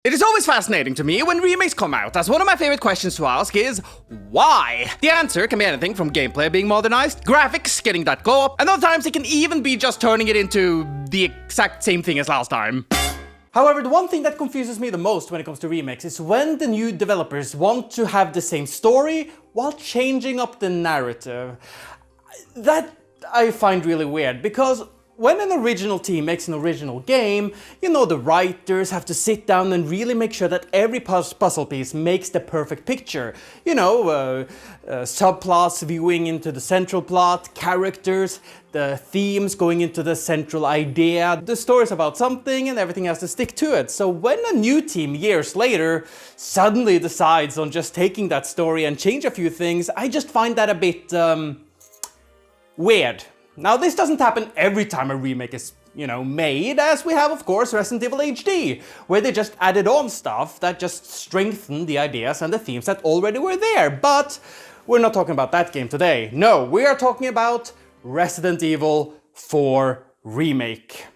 It is always fascinating to me when remakes come out, as one of my favorite questions to ask is, why? The answer can be anything from gameplay being modernized, graphics getting that go up, and other times it can even be just turning it into the exact same thing as last time. However, the one thing that confuses me the most when it comes to remakes is when the new developers want to have the same story while changing up the narrative. That I find really weird, because when an original team makes an original game, you know, the writers have to sit down and really make sure that every puzzle piece makes the perfect picture. You know, subplots viewing into the central plot, characters, the themes going into the central idea. The story's about something and everything has to stick to it. So when a new team years later suddenly decides on just taking that story and change a few things, I just find that a bit weird. Now, this doesn't happen every time a remake is, made, as we have, of course, Resident Evil HD, where they just added on stuff that just strengthened the ideas and the themes that already were there. But we're not talking about that game today. No, we are talking about Resident Evil 4 Remake.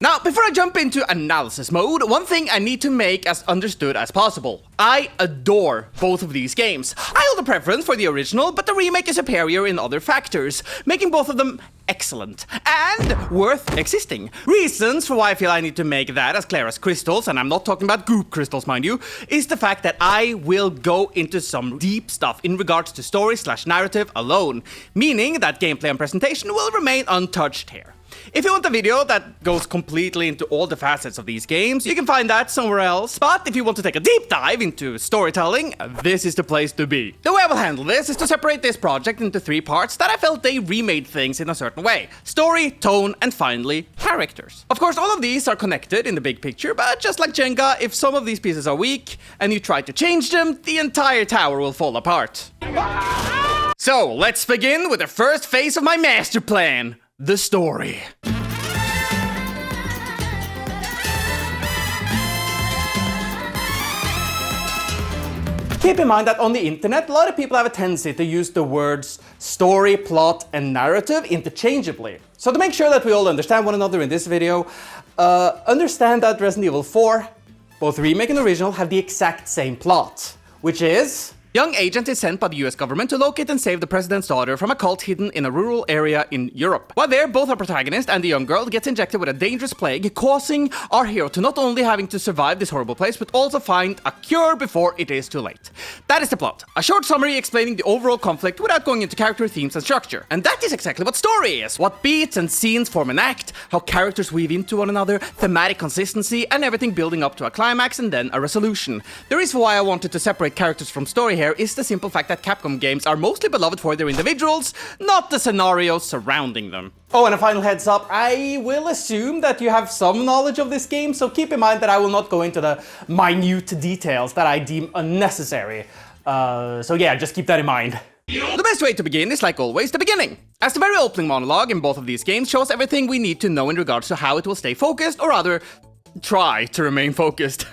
Now, before I jump into analysis mode, one thing I need to make as understood as possible. I adore both of these games. I hold a preference for the original, but the remake is superior in other factors, making both of them excellent and worth existing. Reasons for why I feel I need to make that as clear as crystals, and I'm not talking about goop crystals, mind you, is the fact that I will go into some deep stuff in regards to story/narrative alone, meaning that gameplay and presentation will remain untouched here. If you want a video that goes completely into all the facets of these games, you can find that somewhere else. But if you want to take a deep dive into storytelling, this is the place to be. The way I will handle this is to separate this project into 3 parts that I felt they remade things in a certain way. Story, tone, and finally, characters. Of course, all of these are connected in the big picture, but just like Jenga, if some of these pieces are weak and you try to change them, the entire tower will fall apart. So, let's begin with the first phase of my master plan. The story. Keep in mind that on the internet, a lot of people have a tendency to use the words story, plot, and narrative interchangeably. So to make sure that we all understand one another in this video, understand that Resident Evil 4, both remake and original, have the exact same plot, which is young agent is sent by the US government to locate and save the president's daughter from a cult hidden in a rural area in Europe. While there, both our protagonist and the young girl gets injected with a dangerous plague, causing our hero to not only having to survive this horrible place, but also find a cure before it is too late. That is the plot. A short summary explaining the overall conflict without going into character, themes, and structure. And that is exactly what story is. What beats and scenes form an act, how characters weave into one another, thematic consistency, and everything building up to a climax and then a resolution. The reason why I wanted to separate characters from story here is the simple fact that Capcom games are mostly beloved for their individuals, not the scenarios surrounding them. Oh, and a final heads up, I will assume that you have some knowledge of this game, so keep in mind that I will not go into the minute details that I deem unnecessary. So yeah, just keep that in mind. The best way to begin is, like always, the beginning, as the very opening monologue in both of these games shows everything we need to know in regards to how it will stay focused, or rather, try to remain focused.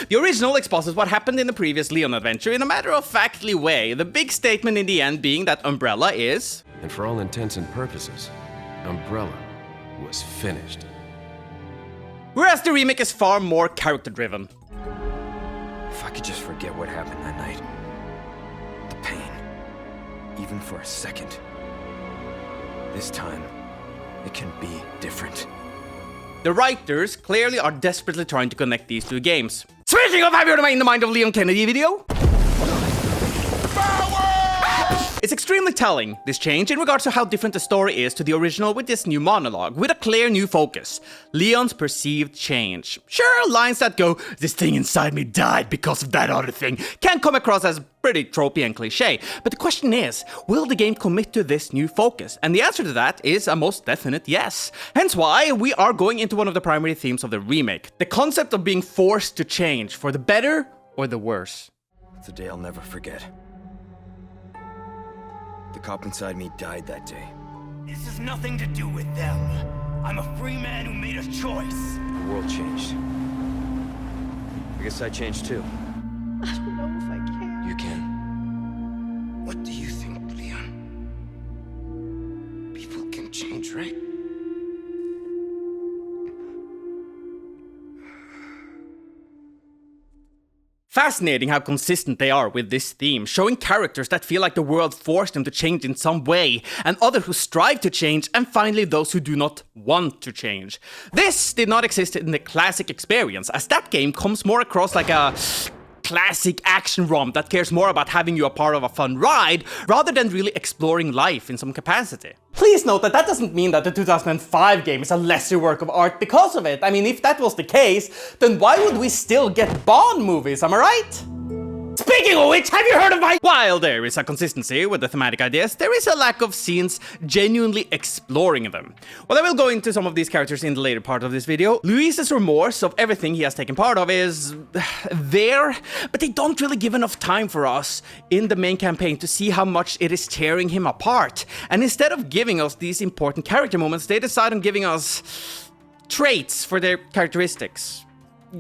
The original exposes what happened in the previous Leon adventure in a matter-of-factly way, the big statement in the end being that Umbrella is... And for all intents and purposes, Umbrella was finished. Whereas the remake is far more character-driven. If I could just forget what happened that night. The pain. Even for a second. This time, it can be different. The writers clearly are desperately trying to connect these 2 games. Speaking of, have you heard in the Mind of Leon Kennedy video? It's extremely telling, this change, in regards to how different the story is to the original with this new monologue, with a clear new focus. Leon's perceived change. Sure, lines that go, "This thing inside me died because of that other thing," can come across as pretty tropey and cliche, but the question is, will the game commit to this new focus? And the answer to that is a most definite yes. Hence why we are going into one of the primary themes of the remake, the concept of being forced to change, for the better or the worse. It's a day I'll never forget. The cop inside me died that day. This has nothing to do with them. I'm a free man who made a choice. The world changed. I guess I changed too. I don't know if I can. You can. What do you think, Leon? People can change, right? Fascinating how consistent they are with this theme, showing characters that feel like the world forced them to change in some way, and others who strive to change, and finally those who do not want to change. This did not exist in the classic experience, as that game comes more across like a classic action ROM that cares more about having you a part of a fun ride, rather than really exploring life in some capacity. Please note that that doesn't mean that the 2005 game is a lesser work of art because of it. I mean, if that was the case, then why would we still get Bond movies, am I right? Speaking of which, have you heard of my— While there is a consistency with the thematic ideas, there is a lack of scenes genuinely exploring them. Well, I will go into some of these characters in the later part of this video. Luis's remorse of everything he has taken part of is there, but they don't really give enough time for us in the main campaign to see how much it is tearing him apart. And instead of giving us these important character moments, they decide on giving us traits for their characteristics.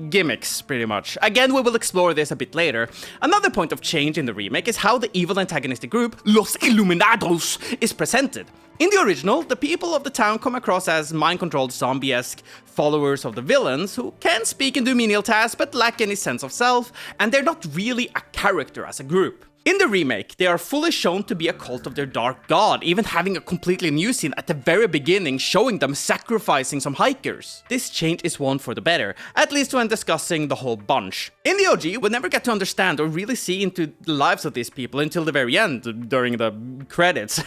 Gimmicks, pretty much. Again, we will explore this a bit later. Another point of change in the remake is how the evil antagonistic group, Los Illuminados, is presented. In the original, the people of the town come across as mind-controlled zombie-esque followers of the villains who can speak and do menial tasks but lack any sense of self, and they're not really a character as a group. In the remake, they are fully shown to be a cult of their dark god, even having a completely new scene at the very beginning showing them sacrificing some hikers. This change is one for the better, at least when discussing the whole bunch. In the OG, we never get to understand or really see into the lives of these people until the very end, during the credits.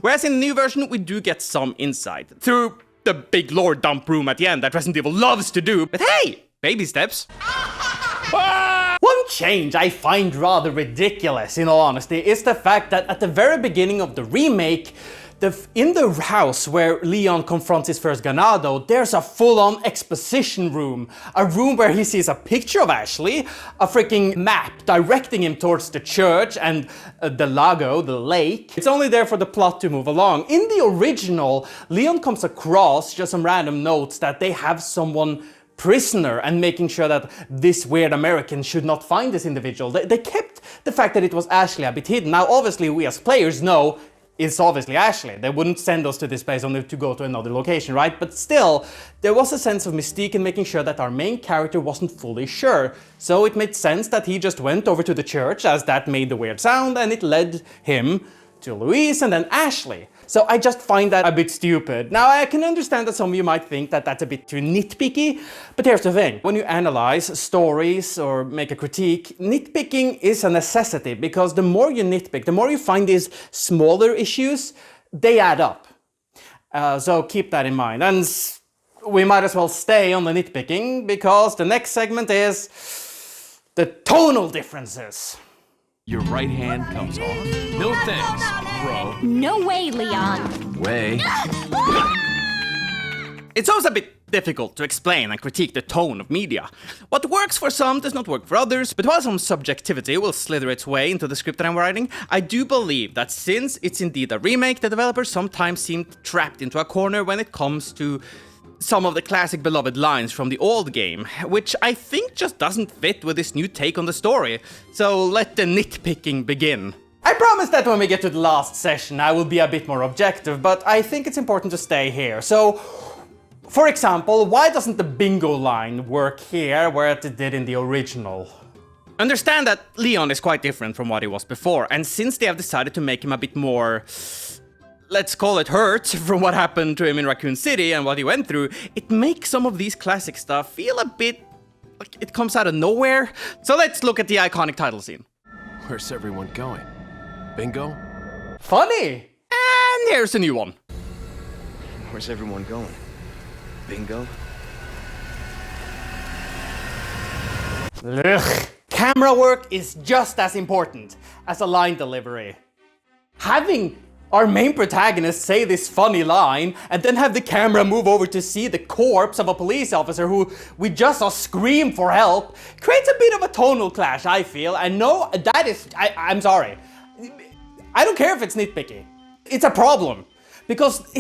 Whereas in the new version, we do get some insight, through the big lore dump room at the end that Resident Evil loves to do, but hey, baby steps. One change I find rather ridiculous, in all honesty, is the fact that at the very beginning of the remake, in the house where Leon confronts his first Ganado, there's a full-on exposition room. A room where he sees a picture of Ashley, a freaking map directing him towards the church and the lago, the lake. It's only there for the plot to move along. In the original, Leon comes across just some random notes that they have someone prisoner and making sure that this weird American should not find this individual. They kept the fact that it was Ashley a bit hidden. Now, obviously, we as players know it's obviously Ashley. They wouldn't send us to this place only to go to another location, right? But still, there was a sense of mystique in making sure that our main character wasn't fully sure. So it made sense that he just went over to the church, as that made the weird sound, and it led him to Luis and then Ashley. So I just find that a bit stupid. Now, I can understand that some of you might think that that's a bit too nitpicky, but here's the thing. When you analyze stories or make a critique, nitpicking is a necessity, because the more you nitpick, the more you find these smaller issues, they add up. So keep that in mind. And we might as well stay on the nitpicking, because the next segment is the tonal differences. Your right hand comes off? No thanks, bro. No way, Leon. Way. It's always a bit difficult to explain and critique the tone of media. What works for some does not work for others, but while some subjectivity will slither its way into the script that I'm writing, I do believe that since it's indeed a remake, the developers sometimes seem trapped into a corner when it comes to some of the classic beloved lines from the old game, which I think just doesn't fit with this new take on the story. So let the nitpicking begin. I promise that when we get to the last session I will be a bit more objective, but I think it's important to stay here. So, for example, why doesn't the bingo line work here where it did in the original? Understand that Leon is quite different from what he was before, and since they have decided to make him a bit more, let's call it, hurt from what happened to him in Raccoon City and what he went through, it makes some of these classic stuff feel a bit like it comes out of nowhere. So let's look at the iconic title scene. Where's everyone going? Bingo? Funny! And here's a new one. Where's everyone going? Bingo? Ugh. Camera work is just as important as a line delivery. Having our main protagonist say this funny line and then have the camera move over to see the corpse of a police officer who we just saw scream for help creates a bit of a tonal clash, I feel. And no, that is, I'm sorry. I don't care if it's nitpicky. It's a problem. Because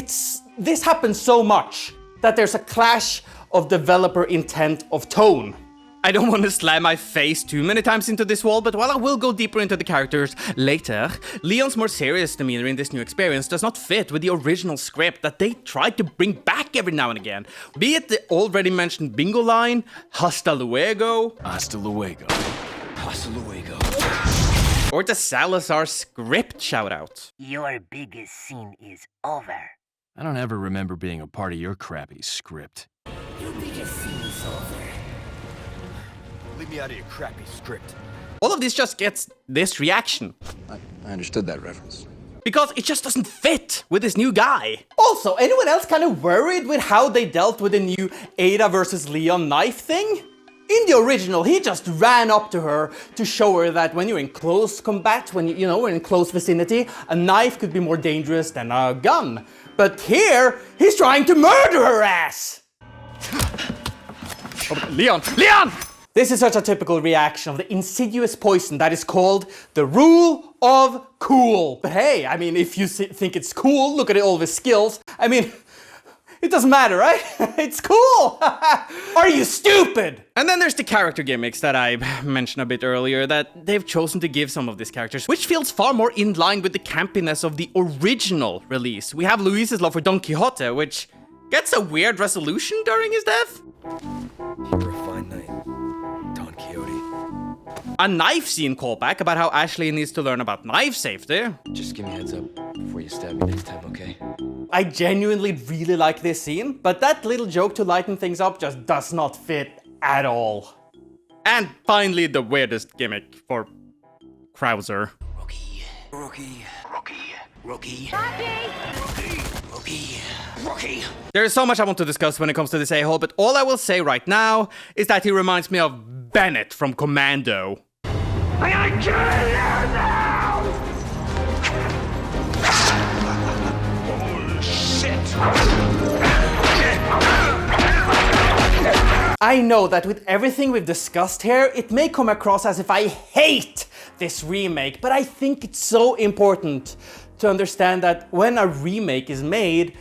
this happens so much that there's a clash of developer intent of tone. I don't want to slam my face too many times into this wall, but while I will go deeper into the characters later, Leon's more serious demeanor in this new experience does not fit with the original script that they tried to bring back every now and again. Be it the already mentioned bingo line, hasta luego. Hasta luego. Hasta luego. Or the Salazar script shoutout. Your biggest scene is over. I don't ever remember being a part of your crappy script. Your biggest scene is over. Leave me out of your crappy script. All of this just gets this reaction. I understood that reference. Because it just doesn't fit with this new guy. Also, anyone else kind of worried with how they dealt with the new Ada versus Leon knife thing? In the original, he just ran up to her to show her that when you're in close combat, when you know, we're in close vicinity, a knife could be more dangerous than a gun. But here, he's trying to murder her ass! Oh, Leon! Leon! This is such a typical reaction of the insidious poison that is called the rule of cool. But hey, I mean, if you think it's cool, look at all of his skills. I mean, it doesn't matter, right? It's cool! Are you stupid? And then there's the character gimmicks that I mentioned a bit earlier that they've chosen to give some of these characters, which feels far more in line with the campiness of the original release. We have Luis's love for Don Quixote, which gets a weird resolution during his death. You were a fine night, Don Quixote. A knife scene callback about how Ashley needs to learn about knife safety. Just give me a heads up before you stab me next time, okay? I genuinely really like this scene, but that little joke to lighten things up just does not fit at all. And finally, the weirdest gimmick for Krauser. Rookie. Rookie. Rookie. Rookie. Rocky! Rookie. Rookie. There is so much I want to discuss when it comes to this a-hole, but all I will say right now is that he reminds me of Bennett from Commando. I kill you now! Holy shit! I know that with everything we've discussed here, it may come across as if I hate this remake, but I think it's so important to understand that when a remake is made,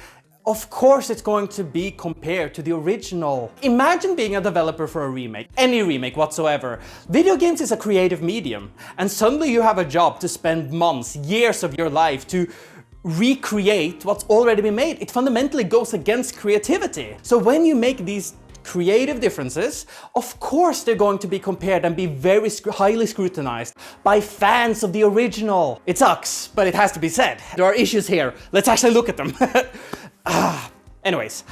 of course it's going to be compared to the original. Imagine being a developer for a remake, any remake whatsoever. Video games is a creative medium, and suddenly you have a job to spend months, years of your life to recreate what's already been made. It fundamentally goes against creativity. So when you make these creative differences, of course they're going to be compared and be very highly scrutinized by fans of the original. It sucks, but it has to be said. There are issues here. Let's actually look at them. Anyways,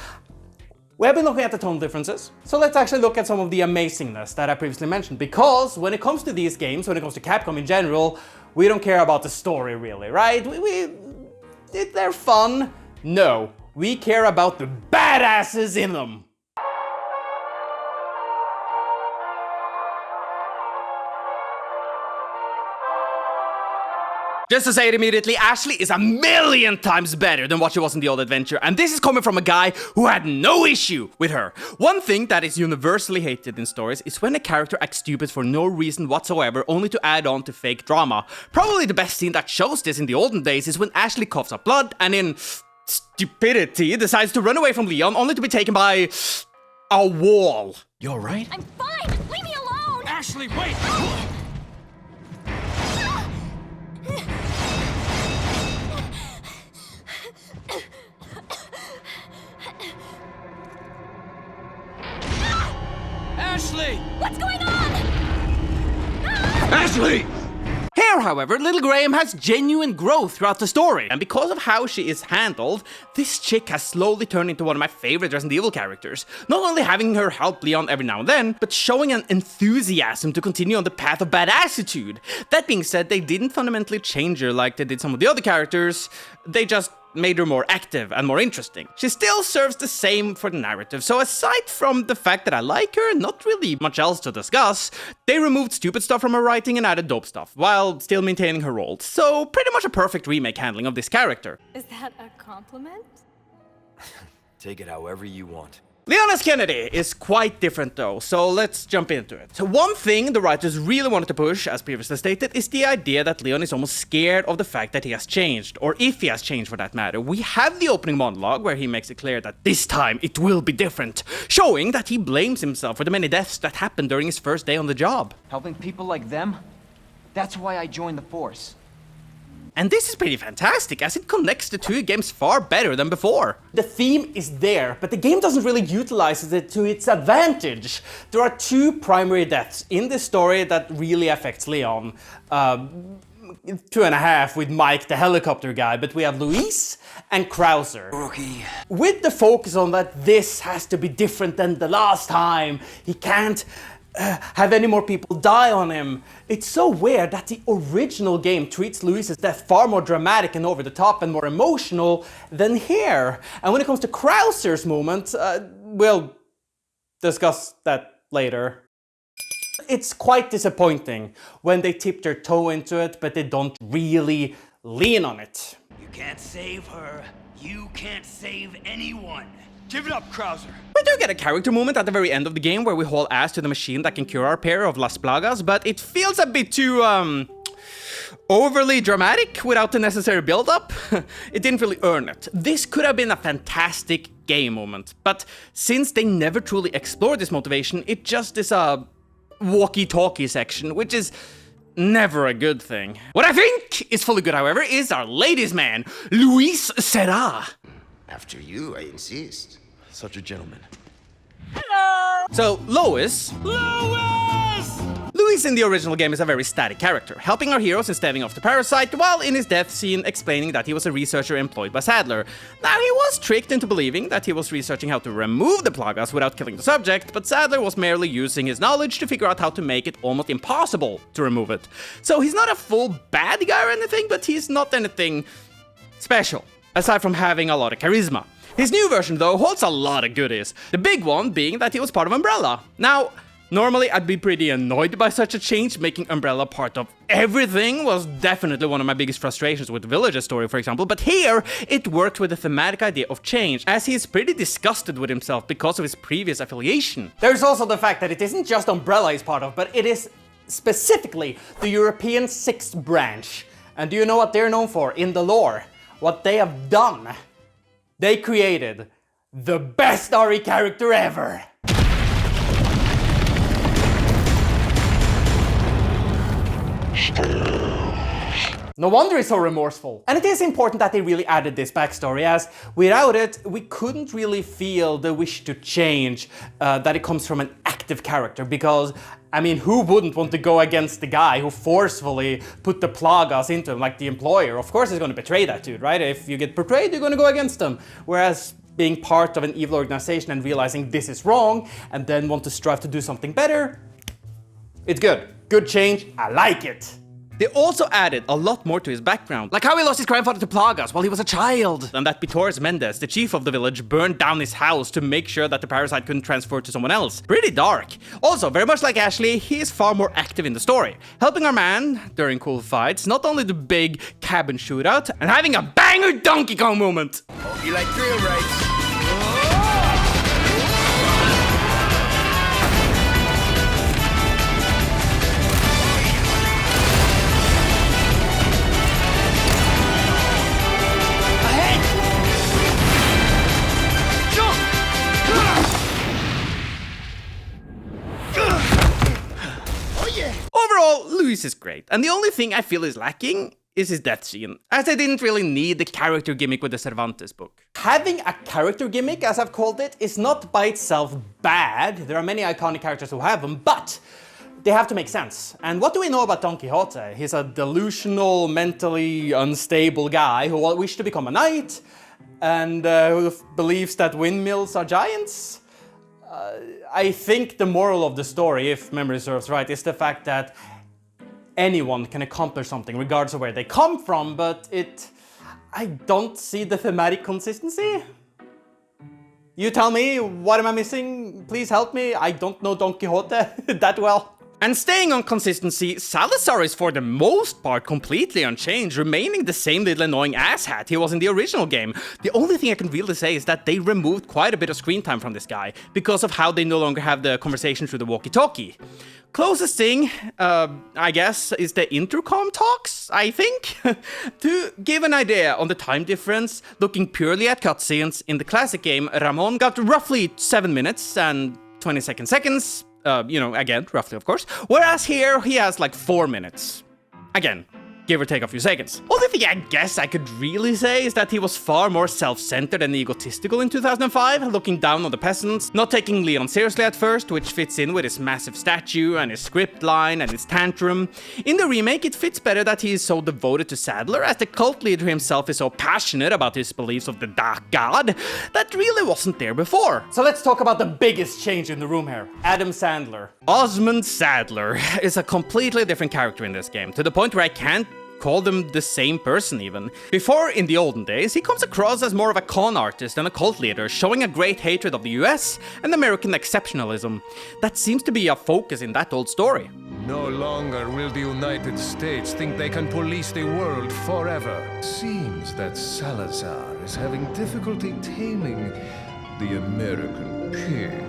we have been looking at the tone differences, so let's actually look at some of the amazingness that I previously mentioned, because when it comes to these games, when it comes to Capcom in general, we don't care about the story really, right? They're fun. No, we care about the badasses in them. Just to say it immediately, Ashley is a million times better than what she was in the old adventure, and this is coming from a guy who had no issue with her. One thing that is universally hated in stories is when a character acts stupid for no reason whatsoever, only to add on to fake drama. Probably the best scene that shows this in the olden days is when Ashley coughs up blood and in stupidity decides to run away from Leon, only to be taken by a wall. You alright? I'm fine! Leave me alone! Ashley, wait! Ashley! What's going on? Ashley! Here, however, little Graham has genuine growth throughout the story, and because of how she is handled, this chick has slowly turned into one of my favorite Resident Evil characters. Not only having her help Leon every now and then, but showing an enthusiasm to continue on the path of badassitude. That being said, they didn't fundamentally change her like they did some of the other characters, they just made her more active and more interesting. She still serves the same for the narrative, so aside from the fact that I like her, not really much else to discuss. They removed stupid stuff from her writing and added dope stuff, while still maintaining her role. So pretty much a perfect remake handling of this character. Is that a compliment? Take it however you want. Leon S. Kennedy is quite different though, so let's jump into it. So one thing the writers really wanted to push, as previously stated, is the idea that Leon is almost scared of the fact that he has changed, or if he has changed for that matter. We have the opening monologue where he makes it clear that this time it will be different, showing that he blames himself for the many deaths that happened during his first day on the job. Helping people like them? That's why I joined the force. And this is pretty fantastic, as it connects the two games far better than before. The theme is there, but the game doesn't really utilize it to its advantage. There are two primary deaths in this story that really affects Leon. 2.5 with Mike, the helicopter guy, but we have Luis and Krauser. Rookie. With the focus on that this has to be different than the last time. He can't have any more people die on him. It's so weird that the original game treats Luis's death far more dramatic and over the top and more emotional than here. And when it comes to Krauser's moment, we'll discuss that later. It's quite disappointing when they tip their toe into it, but they don't really lean on it. You can't save her. You can't save anyone. Give it up, Krauser. We do get a character moment at the very end of the game where we haul ass to the machine that can cure our pair of Las Plagas, but it feels a bit too, overly dramatic without the necessary build-up. It didn't really earn it. This could have been a fantastic game moment, but since they never truly explored this motivation, it just is a walkie-talkie section, which is never a good thing. What I think is fully good, however, is our ladies' man, Luis Serra. After you, I insist. Such a gentleman. So, Lois... Luis in the original game is a very static character, helping our heroes in staving off the parasite, while in his death scene explaining that he was a researcher employed by Sadler. Now, he was tricked into believing that he was researching how to remove the Plagas without killing the subject, but Sadler was merely using his knowledge to figure out how to make it almost impossible to remove it. So he's not a full bad guy or anything, but he's not anything special, aside from having a lot of charisma. His new version, though, holds a lot of goodies, the big one being that he was part of Umbrella. Now, normally I'd be pretty annoyed by such a change. Making Umbrella part of everything was definitely one of my biggest frustrations with Village's story, for example, but here it worked with the thematic idea of change, as he is pretty disgusted with himself because of his previous affiliation. There's also the fact that it isn't just Umbrella he's part of, but it is specifically the European 6th branch. And do you know what they're known for in the lore? What they have done? They created the best RE character ever! No wonder he's so remorseful. And it is important that they really added this backstory, as without it, we couldn't really feel the wish to change, that it comes from an active character, because, I mean, who wouldn't want to go against the guy who forcefully put the Plagas into him, like the employer? Of course he's gonna betray that dude, right? If you get betrayed, you're gonna go against them. Whereas being part of an evil organization and realizing this is wrong, and then want to strive to do something better, it's good. Good change, I like it. They also added a lot more to his background, like how he lost his grandfather to Plagas while he was a child, and that Vitores Mendez, the chief of the village, burned down his house to make sure that the parasite couldn't transfer to someone else. Pretty dark. Also, very much like Ashley, he is far more active in the story, helping our man during cool fights, not only the big cabin shootout, and having a banger Donkey Kong moment. Hope you like thrill rides. Overall, Luis is great, and the only thing I feel is lacking is his death scene, as I didn't really need the character gimmick with the Cervantes book. Having a character gimmick, as I've called it, is not by itself bad. There are many iconic characters who have them, but they have to make sense. And what do we know about Don Quixote? He's a delusional, mentally unstable guy who wished to become a knight, and who believes that windmills are giants. I think the moral of the story, if memory serves right, is the fact that anyone can accomplish something regardless of where they come from, but I don't see the thematic consistency. You tell me, what am I missing? Please help me, I don't know Don Quixote that well. And staying on consistency, Salazar is for the most part completely unchanged, remaining the same little annoying asshat he was in the original game. The only thing I can really say is that they removed quite a bit of screen time from this guy, because of how they no longer have the conversation through the walkie-talkie. Closest thing, I guess, is the intercom talks, I think? To give an idea on the time difference, looking purely at cutscenes, in the classic game, Ramon got roughly 7 minutes and 22 seconds. You know, again, roughly, of course. Whereas here, he has like 4 minutes. Again, give or take a few seconds. Only thing I guess I could really say is that he was far more self-centered and egotistical in 2005, looking down on the peasants, not taking Leon seriously at first, which fits in with his massive statue and his script line and his tantrum. In the remake, it fits better that he is so devoted to Sadler, as the cult leader himself is so passionate about his beliefs of the Dark God that really wasn't there before. So let's talk about the biggest change in the room here. Adam Sandler. Osmond Sadler is a completely different character in this game, to the point where I can't call them the same person even. Before, in the olden days, he comes across as more of a con artist and a cult leader, showing a great hatred of the US and American exceptionalism. That seems to be a focus in that old story. No longer will the United States think they can police the world forever. Seems that Salazar is having difficulty taming the American pig.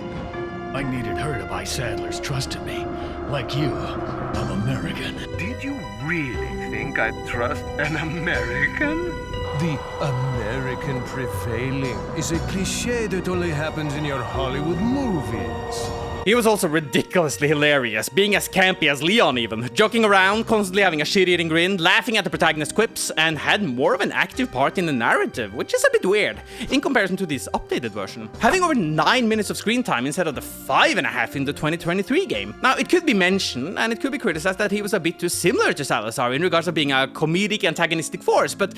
I needed her to buy Sadler's trust in me. Like you, I'm American. Did you really think I'd trust an American? The American prevailing is a cliché that only happens in your Hollywood movies. He was also ridiculously hilarious, being as campy as Leon even, joking around, constantly having a shit-eating grin, laughing at the protagonist's quips, and had more of an active part in the narrative, which is a bit weird, in comparison to this updated version. Having over 9 minutes of screen time instead of the 5.5 in the 2023 game. Now, it could be mentioned, and it could be criticized that he was a bit too similar to Salazar in regards of being a comedic antagonistic force, but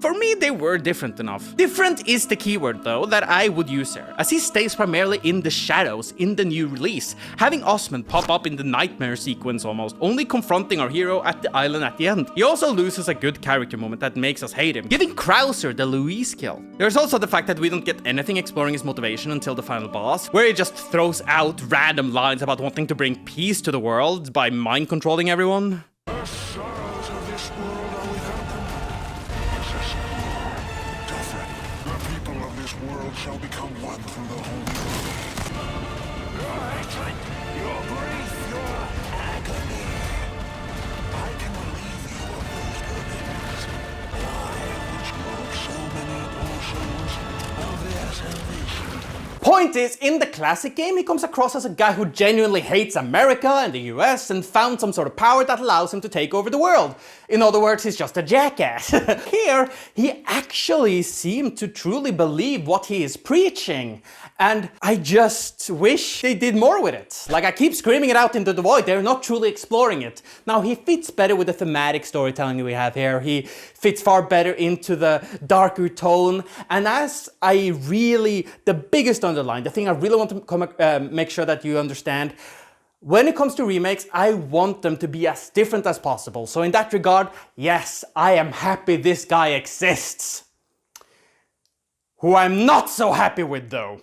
for me, they were different enough. Different is the keyword, though, that I would use here, as he stays primarily in the shadows in the new release, having Osmond pop up in the nightmare sequence almost, only confronting our hero at the island at the end. He also loses a good character moment that makes us hate him, giving Krauser the Louise kill. There's also the fact that we don't get anything exploring his motivation until the final boss, where he just throws out random lines about wanting to bring peace to the world by mind controlling everyone. The sorrows of this world are without them. Different. The people of this world shall become one through the holy your grief, your agony. I can relieve you of those burdens. I, which broke so many portions of their salvation. Point is, in the classic game, he comes across as a guy who genuinely hates America and the US and found some sort of power that allows him to take over the world. In other words, he's just a jackass. Here, he actually seemed to truly believe what he is preaching. And I just wish they did more with it. Like, I keep screaming it out into the void, they're not truly exploring it. Now, he fits better with the thematic storytelling we have here. He fits far better into the darker tone. And as the biggest underline, the thing I really want to make sure that you understand, when it comes to remakes, I want them to be as different as possible. So in that regard, yes, I am happy this guy exists. Who I'm not so happy with, though.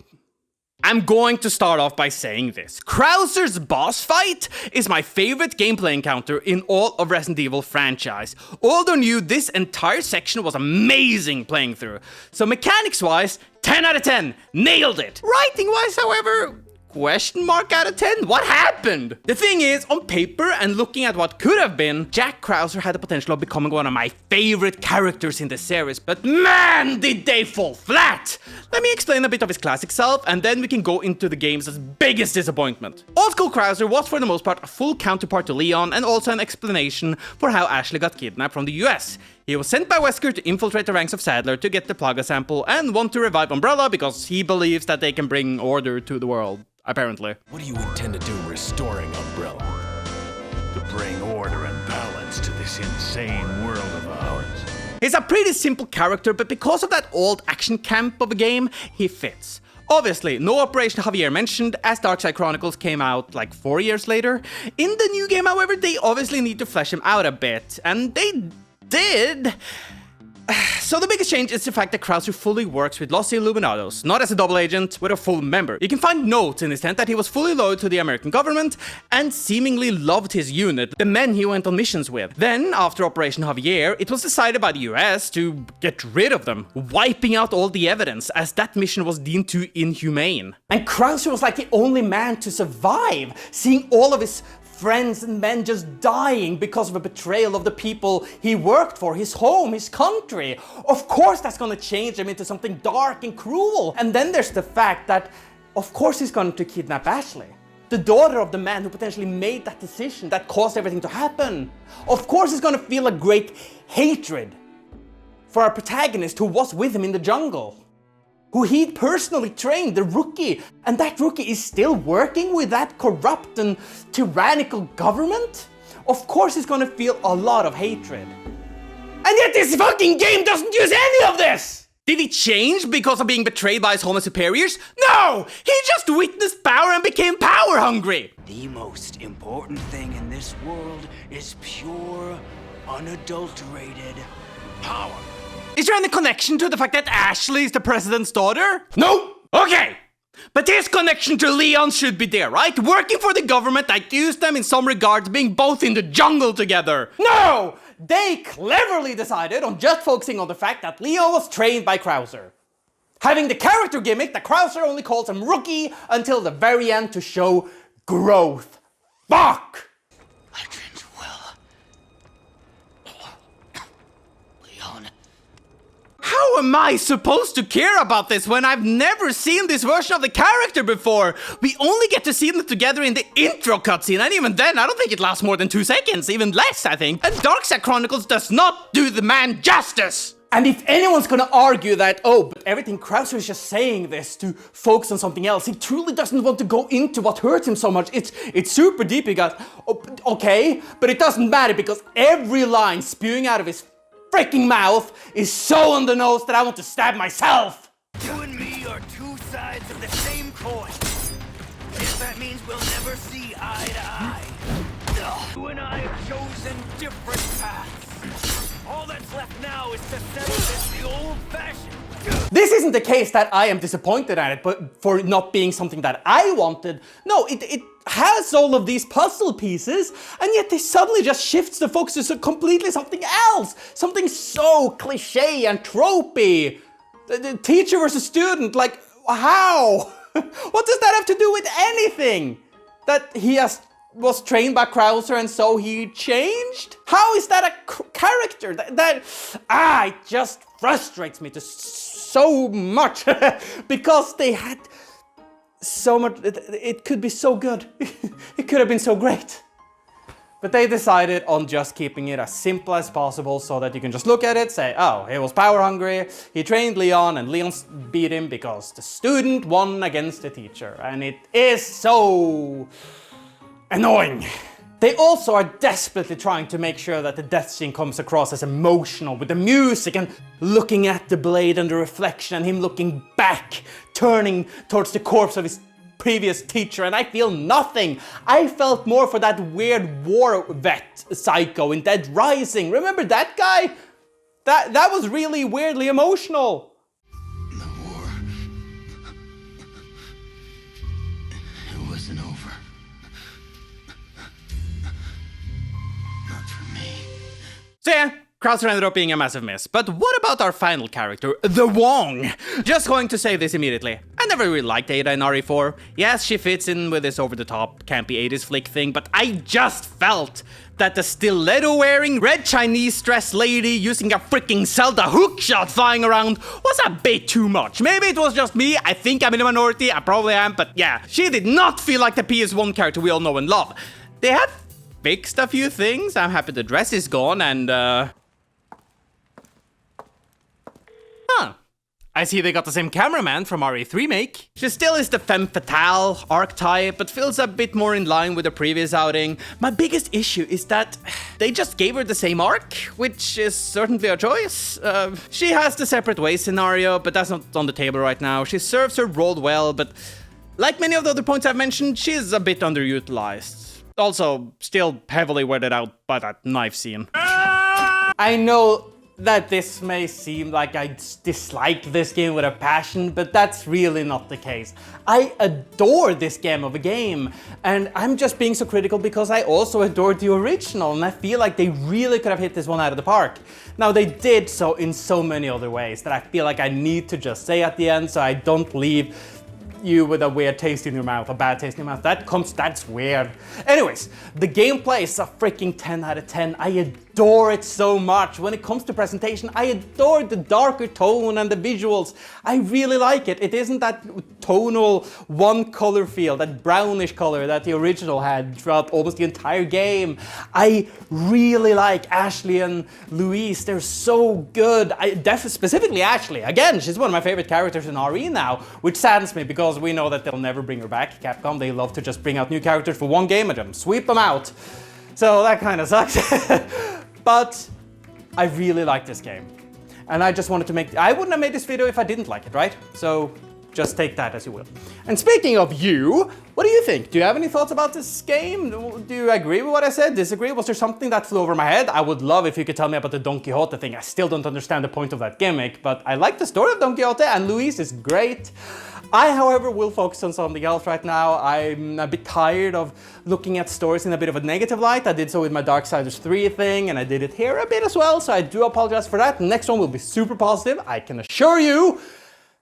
I'm going to start off by saying this. Krauser's boss fight is my favorite gameplay encounter in all of Resident Evil franchise. Old or new, this entire section was amazing playing through. So mechanics-wise, 10 out of 10. Nailed it. Writing-wise, however, question mark out of 10? What happened? The thing is, on paper and looking at what could have been, Jack Krauser had the potential of becoming one of my favorite characters in the series, but man, did they fall flat! Let me explain a bit of his classic self, and then we can go into the game's biggest disappointment. Old school Krauser was for the most part a full counterpart to Leon, and also an explanation for how Ashley got kidnapped from the US. He was sent by Wesker to infiltrate the ranks of Sadler to get the Plaga sample and want to revive Umbrella because he believes that they can bring order to the world. Apparently. What do you intend to do restoring Umbrella? To bring order and balance to this insane world of ours. He's a pretty simple character, but because of that old action camp of a game, he fits. Obviously, no Operation Javier mentioned, as Darkside Chronicles came out like 4 years later. In the new game, however, they obviously need to flesh him out a bit, and they did. So the biggest change is the fact that Krauser fully works with Los Illuminados, not as a double agent, but a full member. You can find notes in his tent that he was fully loyal to the American government and seemingly loved his unit, the men he went on missions with. Then, after Operation Javier, it was decided by the US to get rid of them, wiping out all the evidence, as that mission was deemed too inhumane. And Krauser was like the only man to survive, seeing all of his friends and men just dying because of a betrayal of the people he worked for, his home, his country. Of course that's gonna change him into something dark and cruel. And then there's the fact that, of course he's going to kidnap Ashley. the daughter of the man who potentially made that decision that caused everything to happen. Of course he's gonna feel a great hatred for our protagonist who was with him in the jungle, who he'd personally trained, the rookie, and that rookie is still working with that corrupt and tyrannical government? Of course he's gonna feel a lot of hatred. And yet this fucking game doesn't use any of this! Did he change because of being betrayed by his homo superiors? No! He just witnessed power and became power hungry! The most important thing in this world is pure, unadulterated power. Is there any connection to the fact that Ashley is the president's daughter? No! Okay! But his connection to Leon should be there, right? Working for the government that accused them in some regards being both in the jungle together. No! They cleverly decided on just focusing on the fact that Leon was trained by Krauser. Having the character gimmick that Krauser only calls him Rookie until the very end to show growth. Fuck! I trained well. Leon. How am I supposed to care about this when I've never seen this version of the character before? We only get to see them together in the intro cutscene, and even then I don't think it lasts more than 2 seconds, even less I think. And Darkside Chronicles does not do the man justice! And if anyone's gonna argue that, oh, but everything Krauser is just saying this to focus on something else, he truly doesn't want to go into what hurts him so much, it's super deep, you guys. Okay, but it doesn't matter because every line spewing out of his freaking mouth is so on the nose that I want to stab myself! You and me are two sides of the same coin. If that means we'll never see eye to eye. You and I have chosen different paths. All that's left now is to settle this the old-fashioned. This isn't the case that I am disappointed at it, but for not being something that I wanted. No, it has all of these puzzle pieces, and yet they suddenly just shifts the focus to completely something else. Something so cliche and tropey. The teacher versus student, like, how? What does that have to do with anything? That he was trained by Krauser and so he changed? How is that a character? It just frustrates me so much because they had so much, it could be so good. It could have been so great. But they decided on just keeping it as simple as possible so that you can just look at it, say, oh, he was power hungry, he trained Leon, and Leon beat him because the student won against the teacher. And it is so annoying. They also are desperately trying to make sure that the death scene comes across as emotional with the music and looking at the blade and the reflection and him looking back, turning towards the corpse of his previous teacher, and I feel nothing. I felt more for that weird war vet psycho in Dead Rising. Remember that guy? That was really weirdly emotional. The war. It wasn't over. Not for me. So yeah, Krauser ended up being a massive miss. But what about our final character, the Wong? Just going to say this immediately. I never really liked Ada in RE4. Yes, she fits in with this over-the-top campy 80s flick thing, but I just felt that the stiletto-wearing, red Chinese dress lady using a freaking Zelda hookshot flying around was a bit too much. Maybe it was just me, I think I'm in a minority, I probably am, but yeah, she did not feel like the PS1 character we all know and love. They have fixed a few things. I'm happy the dress is gone and I see they got the same cameraman from RE3 Remake. She still is the femme fatale archetype, but feels a bit more in line with the previous outing. My biggest issue is that they just gave her the same arc, which is certainly a choice. She has the separate ways scenario, but that's not on the table right now. She serves her role well, but like many of the other points I've mentioned, she's a bit underutilized. Also, still heavily weirded out by that knife scene. I know that this may seem like I dislike this game with a passion, but that's really not the case. I adore this game of a game, and I'm just being so critical because I also adored the original, and I feel like they really could have hit this one out of the park. Now, they did so in so many other ways that I feel like I need to just say at the end so I don't leave you with a weird taste in your mouth, a bad taste in your mouth. That's weird. Anyways, the gameplay is a freaking 10 out of 10. I adore it so much. When it comes to presentation, I adore the darker tone and the visuals. I really like it. It isn't that tonal one color feel, that brownish color that the original had throughout almost the entire game. I really like Ashley and Louise. They're so good. Specifically Ashley. Again, she's one of my favorite characters in RE now, which saddens me because we know that they'll never bring her back. Capcom, they love to just bring out new characters for one game and then sweep them out. So that kind of sucks. But I really like this game. And I just wanted to I wouldn't have made this video if I didn't like it, right? So just take that as you will. And speaking of you, what do you think? Do you have any thoughts about this game? Do you agree with what I said? Disagree? Was there something that flew over my head? I would love if you could tell me about the Don Quixote thing. I still don't understand the point of that gimmick, but I like the story of Don Quixote and Luis is great. I, however, will focus on something else right now. I'm a bit tired of looking at stories in a bit of a negative light. I did so with my Darksiders 3 thing, and I did it here a bit as well, so I do apologize for that. Next one will be super positive, I can assure you.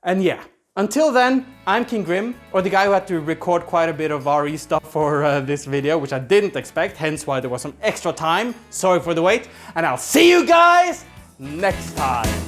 And yeah, until then, I'm KingJGrim, or the guy who had to record quite a bit of RE stuff for this video, which I didn't expect, hence why there was some extra time. Sorry for the wait, and I'll see you guys next time.